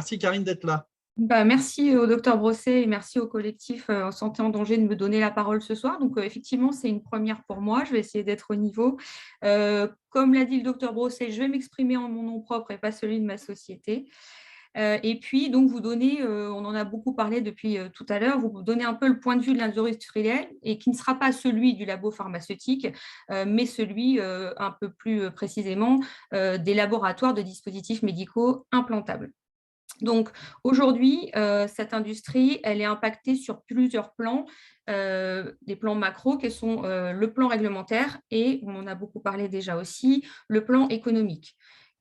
Merci Karine d'être là. Merci au docteur Brosset et merci au collectif Santé en danger de me donner la parole ce soir. Donc, effectivement, c'est une première pour moi. Je vais essayer d'être au niveau. Comme l'a dit le docteur Brosset, je vais m'exprimer en mon nom propre et pas celui de ma société. Et puis, donc, vous donner, on en a beaucoup parlé depuis tout à l'heure, vous donnez un peu le point de vue de l'industriel et qui ne sera pas celui du labo pharmaceutique, mais celui, un peu plus précisément, des laboratoires de dispositifs médicaux implantables. Donc aujourd'hui, cette industrie, elle est impactée sur plusieurs plans, des plans macro qui sont le plan réglementaire et, on en a beaucoup parlé déjà aussi, le plan économique.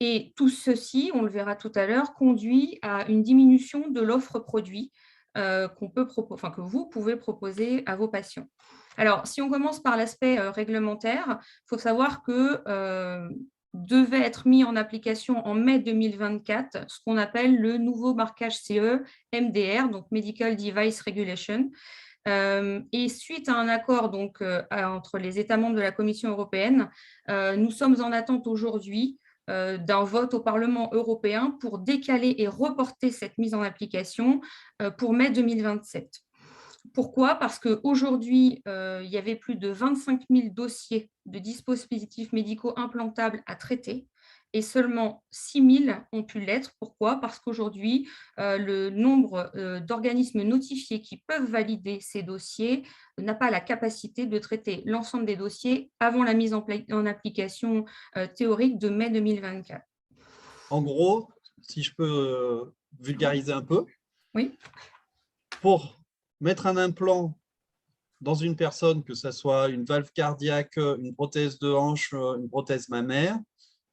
Et tout ceci, on le verra tout à l'heure, conduit à une diminution de l'offre produit que vous pouvez proposer à vos patients. Alors, si on commence par l'aspect réglementaire, il faut savoir que devait être mis en application en mai 2024 ce qu'on appelle le nouveau marquage CE MDR, donc Medical Device Regulation. Et suite à un accord entre les États membres de la Commission européenne, nous sommes en attente aujourd'hui d'un vote au Parlement européen pour décaler et reporter cette mise en application pour mai 2027. Pourquoi? Parce qu'aujourd'hui, il y avait plus de 25 000 dossiers de dispositifs médicaux implantables à traiter et seulement 6 000 ont pu l'être. Pourquoi? Parce qu'aujourd'hui, le nombre d'organismes notifiés qui peuvent valider ces dossiers n'a pas la capacité de traiter l'ensemble des dossiers avant la mise en application théorique de mai 2024. En gros, si je peux vulgariser un peu, Oui. Pour mettre un implant dans une personne, que ce soit une valve cardiaque, une prothèse de hanche, une prothèse mammaire,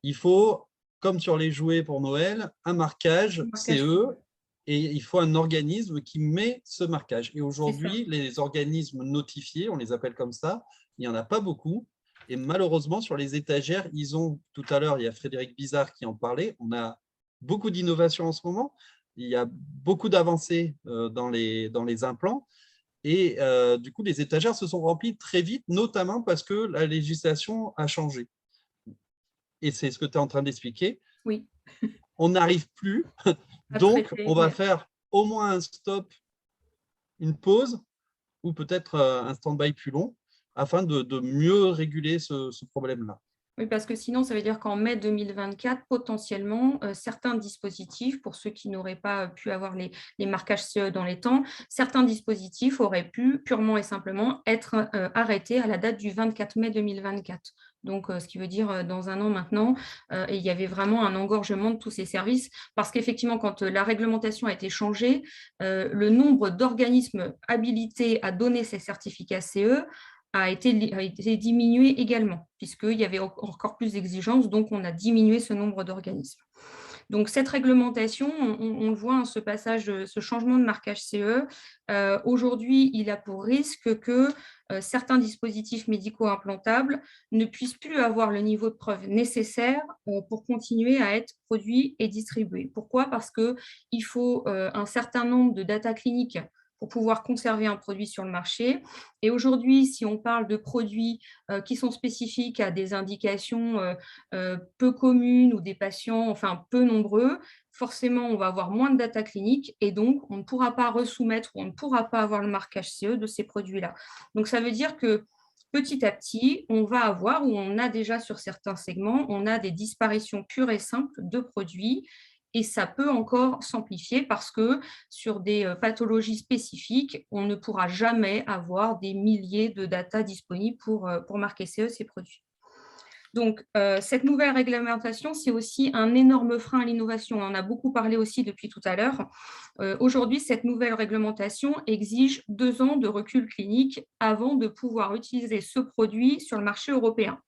il faut, comme sur les jouets pour Noël, un marquage CE et il faut un organisme qui met ce marquage. Et aujourd'hui, les organismes notifiés, on les appelle comme ça, il n'y en a pas beaucoup. Et malheureusement, sur les étagères, ils ont, tout à l'heure, il y a Frédéric Bizard qui en parlait, on a beaucoup d'innovations en ce moment, il y a beaucoup d'avancées dans les implants, et du coup, les étagères se sont remplies très vite, notamment parce que la législation a changé. Et c'est ce que tu es en train d'expliquer. Oui. On n'arrive plus, donc on va faire au moins un stop, une pause, ou peut-être un stand-by plus long, afin de mieux réguler ce problème-là. Oui, parce que sinon, ça veut dire qu'en mai 2024, potentiellement, certains dispositifs, pour ceux qui n'auraient pas pu avoir les marquages CE dans les temps, certains dispositifs auraient pu purement et simplement être arrêtés à la date du 24 mai 2024. Donc, ce qui veut dire dans un an maintenant, et il y avait vraiment un engorgement de tous ces services, parce qu'effectivement, quand la réglementation a été changée, le nombre d'organismes habilités à donner ces certificats CE a été diminué également, puisqu'il y avait encore plus d'exigences, donc on a diminué ce nombre d'organismes. Donc, cette réglementation, on le voit, ce passage, ce changement de marquage CE, aujourd'hui, il a pour risque que certains dispositifs médicaux implantables ne puissent plus avoir le niveau de preuve nécessaire pour continuer à être produits et distribués. Pourquoi? Parce qu'il faut un certain nombre de data cliniques pour pouvoir conserver un produit sur le marché. Et aujourd'hui, si on parle de produits qui sont spécifiques à des indications peu communes ou des patients, enfin peu nombreux, forcément, on va avoir moins de data cliniques et donc on ne pourra pas resoumettre ou on ne pourra pas avoir le marquage CE de ces produits-là. Donc, ça veut dire que petit à petit, on va avoir, ou on a déjà sur certains segments, on a des disparitions pures et simples de produits. Et ça peut encore s'amplifier parce que sur des pathologies spécifiques, on ne pourra jamais avoir des milliers de data disponibles pour marquer CE ces produits. Donc, cette nouvelle réglementation, c'est aussi un énorme frein à l'innovation. On en a beaucoup parlé aussi depuis tout à l'heure. Aujourd'hui, cette nouvelle réglementation exige 2 ans de recul clinique avant de pouvoir utiliser ce produit sur le marché européen.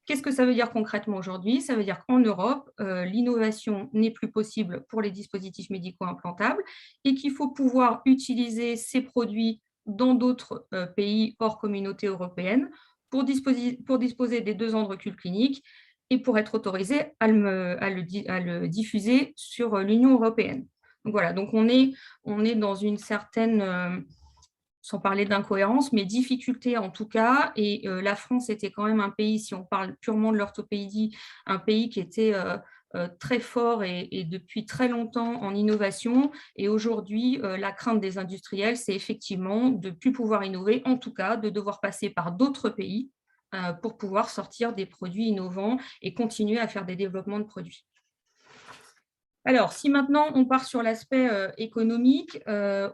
Qu'est-ce que ça veut dire concrètement aujourd'hui? Ça veut dire qu'en Europe, l'innovation n'est plus possible pour les dispositifs médicaux implantables et qu'il faut pouvoir utiliser ces produits dans d'autres pays hors communauté européenne pour disposer des 2 ans de recul clinique et pour être autorisé à le diffuser sur l'Union européenne. Donc voilà, donc on est dans une certaine sans parler d'incohérence, mais difficulté en tout cas. Et la France était quand même un pays, si on parle purement de l'orthopédie, un pays qui était très fort et depuis très longtemps en innovation. Et aujourd'hui, la crainte des industriels, c'est effectivement de ne plus pouvoir innover, en tout cas de devoir passer par d'autres pays pour pouvoir sortir des produits innovants et continuer à faire des développements de produits. Alors, si maintenant on part sur l'aspect économique,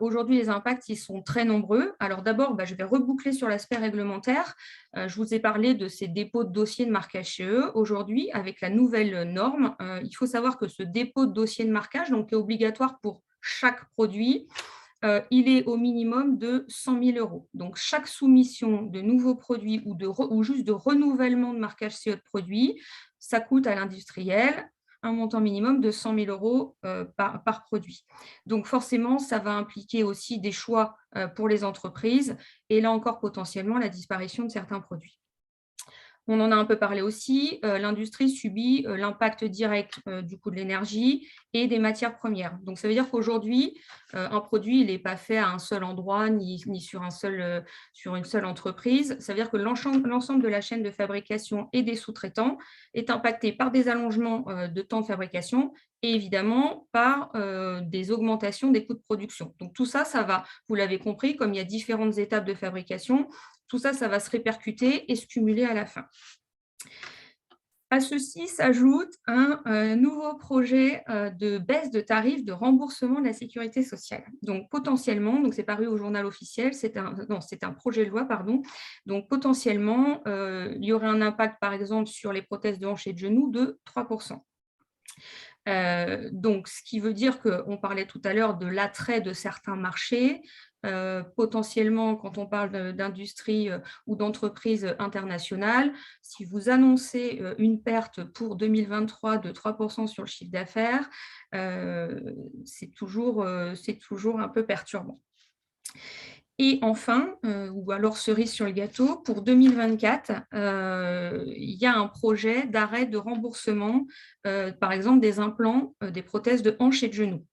aujourd'hui les impacts ils sont très nombreux. Alors d'abord, je vais reboucler sur l'aspect réglementaire. Je vous ai parlé de ces dépôts de dossiers de marquage CE. Aujourd'hui, avec la nouvelle norme, il faut savoir que ce dépôt de dossier de marquage donc, est obligatoire pour chaque produit. Il est au minimum de 100 000 €. Donc, chaque soumission de nouveaux produits ou juste de renouvellement de marquage CE de produits, ça coûte à l'industriel un montant minimum de 100 000 € par produit. Donc, forcément, ça va impliquer aussi des choix pour les entreprises et là encore, potentiellement, la disparition de certains produits. On en a un peu parlé aussi, l'industrie subit l'impact direct du coût de l'énergie et des matières premières. Donc, ça veut dire qu'aujourd'hui, un produit, il n'est pas fait à un seul endroit ni sur une seule entreprise. Ça veut dire que l'ensemble de la chaîne de fabrication et des sous-traitants est impacté par des allongements de temps de fabrication et évidemment par des augmentations des coûts de production. Donc, tout ça, ça va, vous l'avez compris, comme il y a différentes étapes de fabrication, tout ça, ça va se répercuter et se cumuler à la fin. À ceci s'ajoute un nouveau projet de baisse de tarifs de remboursement de la sécurité sociale. Donc, potentiellement, c'est paru au journal officiel, c'est un projet de loi, pardon. Donc, potentiellement, il y aurait un impact, par exemple, sur les prothèses de hanche et de genou de 3%. Donc, ce qui veut dire qu'on parlait tout à l'heure de l'attrait de certains marchés. Potentiellement, quand on parle d'industrie ou d'entreprise internationale, si vous annoncez une perte pour 2023 de 3% sur le chiffre d'affaires, c'est toujours un peu perturbant. Et enfin, ou alors cerise sur le gâteau, pour 2024, il y a un projet d'arrêt de remboursement, par exemple des implants, des prothèses de hanche et de genou.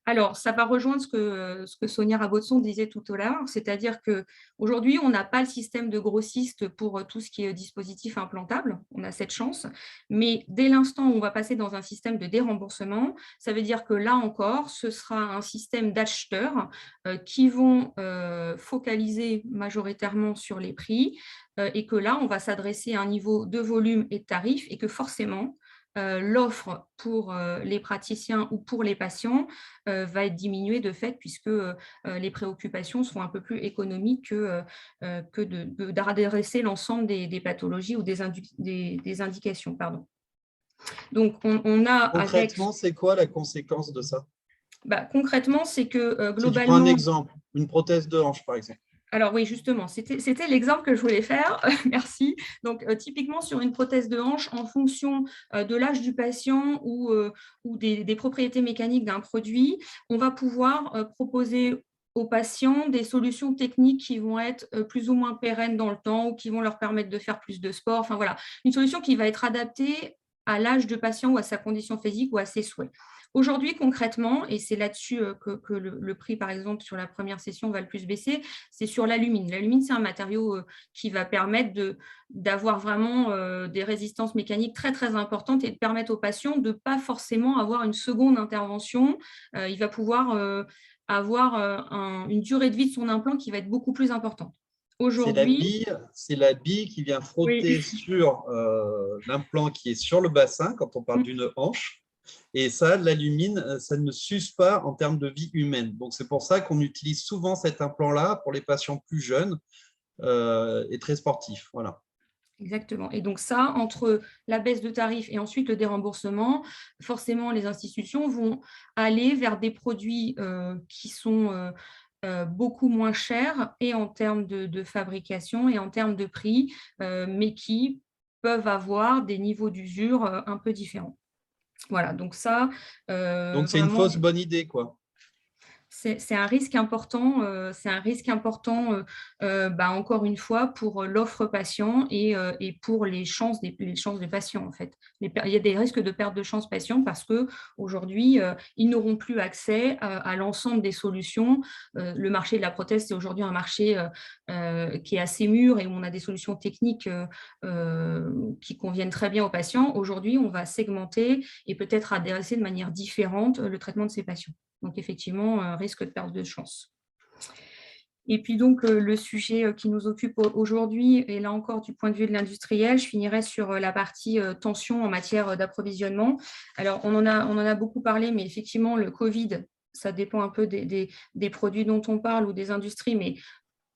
Alors, ça va rejoindre ce que Sonia Rabotson disait tout à l'heure, c'est-à-dire qu'aujourd'hui, on n'a pas le système de grossiste pour tout ce qui est dispositif implantable, on a cette chance, mais dès l'instant où on va passer dans un système de déremboursement, ça veut dire que là encore, ce sera un système d'acheteurs qui vont focaliser majoritairement sur les prix et que là, on va s'adresser à un niveau de volume et de tarif et que forcément, l'offre pour les praticiens ou pour les patients va être diminuée de fait puisque les préoccupations sont un peu plus économiques que d'adresser l'ensemble des pathologies ou des indications. Pardon. Donc, on a concrètement, c'est quoi la conséquence de ça? Concrètement, c'est que globalement… Si tu prends un exemple, une prothèse de hanche, par exemple. Alors oui, justement, c'était l'exemple que je voulais faire. Merci. Donc, typiquement, sur une prothèse de hanche, en fonction de l'âge du patient ou des propriétés mécaniques d'un produit, on va pouvoir proposer aux patients des solutions techniques qui vont être plus ou moins pérennes dans le temps ou qui vont leur permettre de faire plus de sport. Enfin, voilà, une solution qui va être adaptée à l'âge du patient ou à sa condition physique ou à ses souhaits. Aujourd'hui, concrètement, et c'est là-dessus que le prix, par exemple, sur la première session va le plus baisser, c'est sur l'alumine. L'alumine, c'est un matériau qui va permettre d'avoir vraiment des résistances mécaniques très, très importantes et de permettre aux patients de ne pas forcément avoir une seconde intervention. Il va pouvoir avoir une durée de vie de son implant qui va être beaucoup plus importante. Aujourd'hui, c'est la bille qui vient frotter oui. sur l'implant qui est sur le bassin quand on parle d'une hanche. Et ça, l'alumine, ça ne s'use pas en termes de vie humaine. Donc, c'est pour ça qu'on utilise souvent cet implant-là pour les patients plus jeunes et très sportifs. Voilà. Exactement. Et donc ça, entre la baisse de tarifs et ensuite le déremboursement, forcément, les institutions vont aller vers des produits qui sont beaucoup moins chers et en termes de fabrication et en termes de prix, mais qui peuvent avoir des niveaux d'usure un peu différents. Voilà, donc ça, Donc, c'est une vraiment… fausse bonne idée, quoi. C'est un risque important, encore une fois, pour l'offre patient et pour les chances des patients, en fait. Il y a des risques de perte de chance patient parce qu'aujourd'hui, ils n'auront plus accès à l'ensemble des solutions. Le marché de la prothèse, c'est aujourd'hui un marché qui est assez mûr et où on a des solutions techniques qui conviennent très bien aux patients. Aujourd'hui, on va segmenter et peut-être adresser de manière différente le traitement de ces patients. Donc, effectivement, un risque de perte de chance. Et puis donc, le sujet qui nous occupe aujourd'hui, et là encore du point de vue de l'industriel, je finirai sur la partie tension en matière d'approvisionnement. Alors, on en a beaucoup parlé, mais effectivement, le Covid, ça dépend un peu des produits dont on parle ou des industries, mais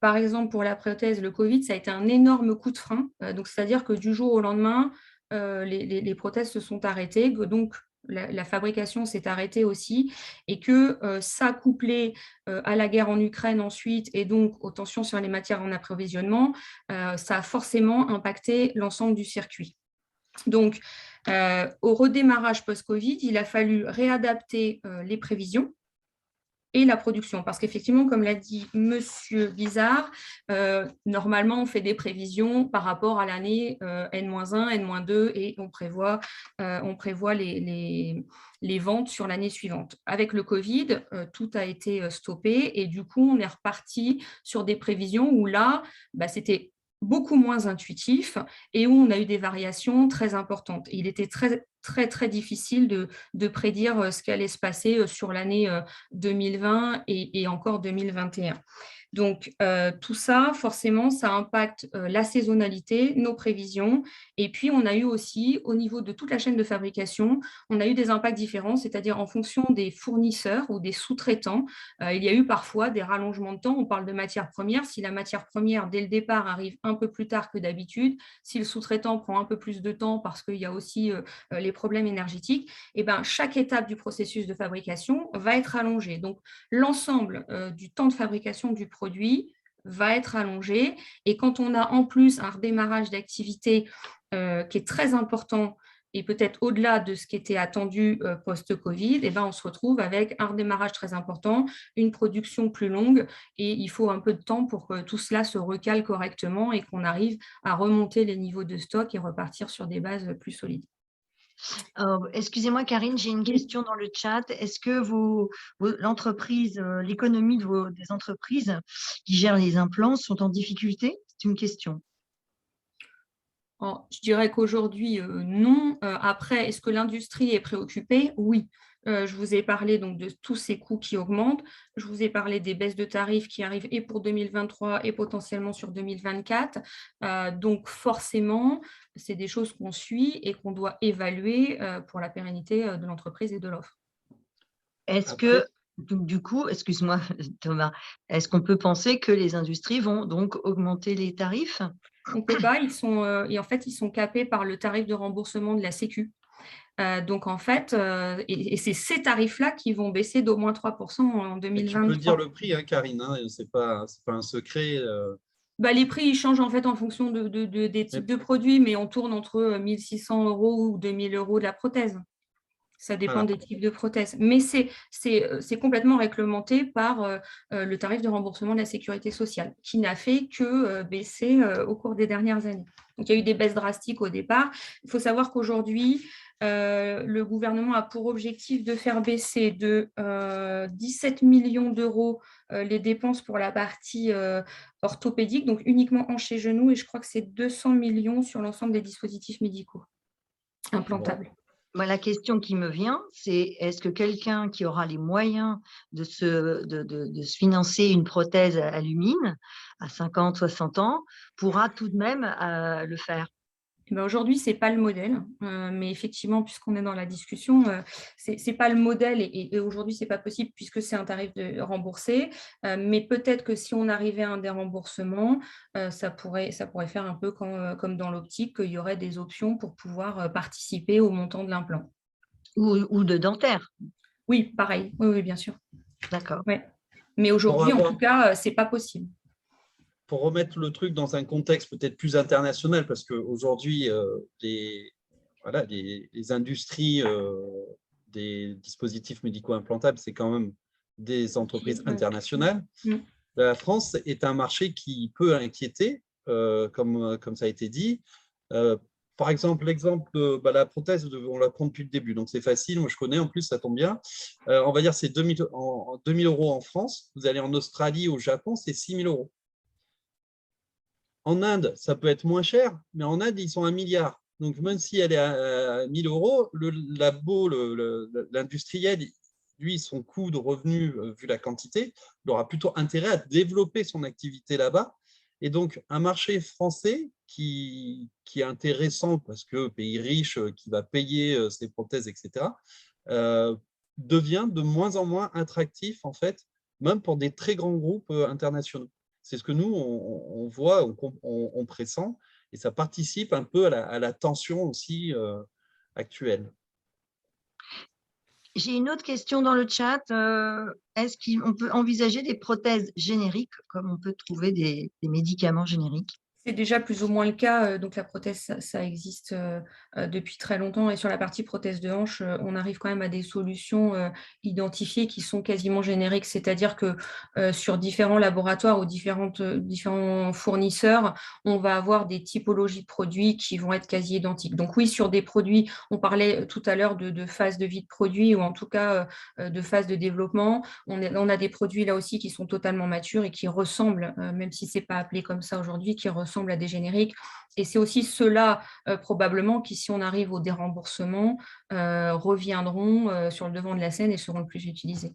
par exemple, pour la prothèse, le Covid, ça a été un énorme coup de frein. Donc, c'est-à-dire que du jour au lendemain, les prothèses se sont arrêtées. Donc, la fabrication s'est arrêtée aussi. Et que ça, couplé à la guerre en Ukraine ensuite, et donc aux tensions sur les matières en approvisionnement, ça a forcément impacté l'ensemble du circuit. Donc, au redémarrage post-Covid, il a fallu réadapter les prévisions et la production. Parce qu'effectivement, comme l'a dit Monsieur Bizarre, normalement, on fait des prévisions par rapport à l'année N-1, N-2 et on prévoit les ventes sur l'année suivante. Avec le Covid, tout a été stoppé et du coup, on est reparti sur des prévisions où là, c'était beaucoup moins intuitif et où on a eu des variations très importantes. Il était très, très, très difficile de prédire ce qui allait se passer sur l'année 2020 et encore 2021. Donc, tout ça, forcément, ça impacte la saisonnalité, nos prévisions. Et puis, on a eu aussi, au niveau de toute la chaîne de fabrication, on a eu des impacts différents, c'est-à-dire en fonction des fournisseurs ou des sous-traitants. Il y a eu parfois des rallongements de temps. On parle de matières premières. Si la matière première, dès le départ, arrive un peu plus tard que d'habitude, si le sous-traitant prend un peu plus de temps parce qu'il y a aussi les problèmes énergétiques, et chaque étape du processus de fabrication va être allongée. Donc, l'ensemble du temps de fabrication du produit va être allongé. Et quand on a en plus un redémarrage d'activité qui est très important et peut-être au-delà de ce qui était attendu post-Covid, on se retrouve avec un redémarrage très important, une production plus longue et il faut un peu de temps pour que tout cela se recale correctement et qu'on arrive à remonter les niveaux de stock et repartir sur des bases plus solides. Excusez-moi Karine, j'ai une question dans le chat. Est-ce que l'entreprise, l'économie des entreprises qui gèrent les implants sont en difficulté? C'est une question. Je dirais qu'aujourd'hui, non. Après, est-ce que l'industrie est préoccupée? Oui. Je vous ai parlé donc de tous ces coûts qui augmentent. Je vous ai parlé des baisses de tarifs qui arrivent et pour 2023 et potentiellement sur 2024. Donc forcément, c'est des choses qu'on suit et qu'on doit évaluer pour la pérennité de l'entreprise et de l'offre. Est-ce que, du coup, excuse-moi Thomas, est-ce qu'on peut penser que les industries vont donc augmenter les tarifs? On ne peut pas, ils sont capés par le tarif de remboursement de la Sécu. Donc, en fait, et c'est ces tarifs-là qui vont baisser d'au moins 3% en 2023. Tu peux dire le prix, hein, Karine, hein, ce n'est pas un secret. Les prix, ils changent en fait en fonction des types de produits, mais on tourne entre 1 600 € ou 2 000 € de la prothèse. Ça dépend des types de prothèses. Mais c'est complètement réglementé par le tarif de remboursement de la sécurité sociale, qui n'a fait que baisser au cours des dernières années. Donc, il y a eu des baisses drastiques au départ. Il faut savoir qu'aujourd'hui, le gouvernement a pour objectif de faire baisser de 17 millions d'euros les dépenses pour la partie orthopédique, donc uniquement hanches et genoux, et je crois que c'est 200 millions sur l'ensemble des dispositifs médicaux implantables. La question qui me vient, c'est est-ce que quelqu'un qui aura les moyens de se financer une prothèse à 50, 60 ans, pourra tout de même le faire? Aujourd'hui, ce n'est pas le modèle, mais effectivement, puisqu'on est dans la discussion, ce n'est pas le modèle et aujourd'hui, ce n'est pas possible puisque c'est un tarif remboursé. Mais peut-être que si on arrivait à un déremboursement, ça pourrait faire un peu comme dans l'optique, qu'il y aurait des options pour pouvoir participer au montant de l'implant. Ou de dentaire? Oui, pareil. Oui, bien sûr. D'accord. Ouais. Mais aujourd'hui, en tout cas, ce n'est pas possible. Pour remettre le truc dans un contexte peut-être plus international, parce qu'aujourd'hui, les industries des dispositifs médico-implantables, c'est quand même des entreprises internationales. Mm. La France est un marché qui peut inquiéter, comme ça a été dit. Par exemple, l'exemple de la prothèse, on la prend depuis le début, donc c'est facile, moi je connais, en plus ça tombe bien. On va dire c'est 2 000 € en France, vous allez en Australie, au Japon, c'est 6 000 €. En Inde, ça peut être moins cher, mais en Inde, ils sont à 1 milliard. Donc même si elle est à 1 000 €, le labo, l'industriel, lui, son coût de revenu, vu la quantité, il aura plutôt intérêt à développer son activité là-bas. Et donc, un marché français qui est intéressant parce que pays riche, qui va payer ses prothèses, etc., devient de moins en moins attractif, en fait, même pour des très grands groupes internationaux. C'est ce que nous, on voit, on pressent, et ça participe un peu à la tension aussi actuelle. J'ai une autre question dans le chat. Est-ce qu'on peut envisager des prothèses génériques, comme on peut trouver des médicaments génériques? C'est déjà plus ou moins le cas. Donc, la prothèse, ça existe depuis très longtemps. Et sur la partie prothèse de hanche, on arrive quand même à des solutions identifiées qui sont quasiment génériques. C'est-à-dire que sur différents laboratoires ou différents fournisseurs, on va avoir des typologies de produits qui vont être quasi identiques. Donc oui, sur des produits, on parlait tout à l'heure de phase de vie de produit, ou en tout cas de phase de développement. On a des produits là aussi qui sont totalement matures et qui ressemblent, même si ce n'est pas appelé comme ça aujourd'hui, qui ressemblent à des génériques. Et c'est aussi ceux-là, probablement, qui, si on arrive au déremboursement, reviendront sur le devant de la scène et seront le plus utilisés.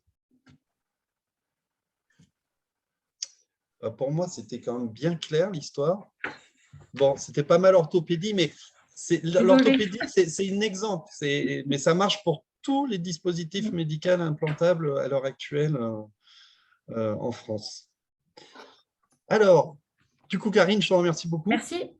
Pour moi, c'était quand même bien clair, l'histoire. Bon, c'était pas mal orthopédie, mais l'orthopédie, c'est un exemple. Mais ça marche pour tous les dispositifs médicaux implantables à l'heure actuelle en France. Alors, du coup, Karine, je te remercie beaucoup. Merci.